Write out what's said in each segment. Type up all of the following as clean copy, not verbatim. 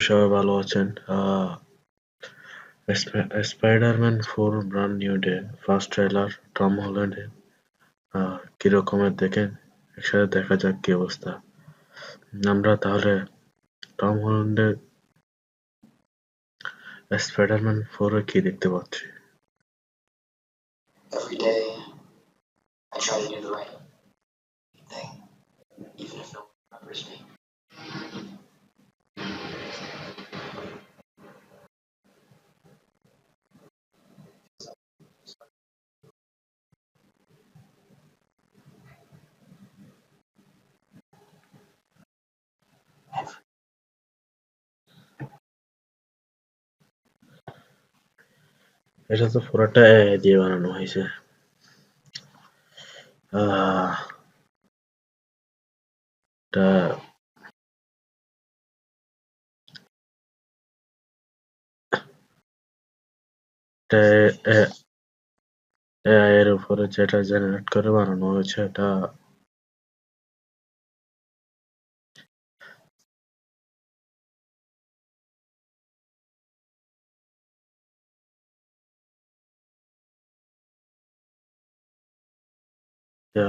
সবাই ভালো আছেন। Spider Man 4 brand new day first trailer Tom হল্যান্ডের কিরকমের দেখেন একসাথে দেখা যাক কি অবস্থা। আমরা তাহলে টম হল্যান্ডের স্পাইডার-ম্যান 4 এ কি দেখতে পাচ্ছি? Every day, I try to do the right thing, even if no one remembers me. এটা তো পুরোটা AI দিয়ে বানানো হয়েছে। আহ, এটা AI এর উপরে যেটা জেনারেট করে বানানো হয়েছে এটা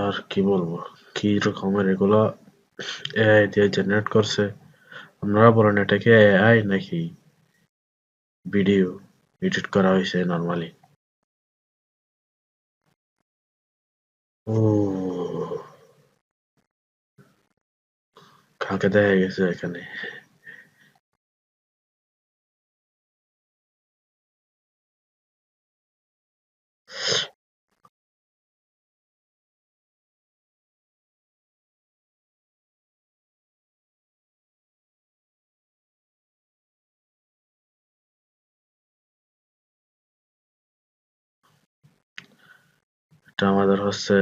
আর কি বলবো, কি রকমের এগুলো AI দিয়ে জেনারেট করছে। আপনারা বলেন এটা কি AI নাকি ভিডিও এডিট করা হয়েছে নরমালি? কালকে দেখা গেছে এখানে এটা আমাদের হচ্ছে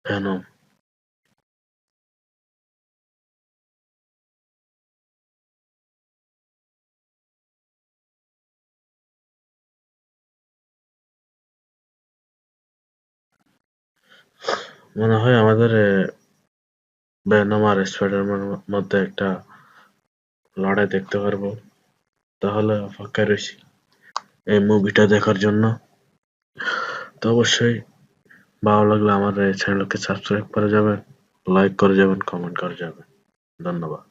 ভেনম। মনে হয় আমাদের ভেনম আর স্পাইডারম্যানের মধ্যে একটা লড়াই দেখতে পারবো। তাহলে অপেক্ষায় রয়েছি এই মুভিটা দেখার জন্য। তো অবশ্যই ভালো লাগলে আমার এই চ্যানেলকে সাবস্ক্রাইব করে যাবেন, লাইক করে যাবেন, কমেন্ট করে যাবেন। ধন্যবাদ।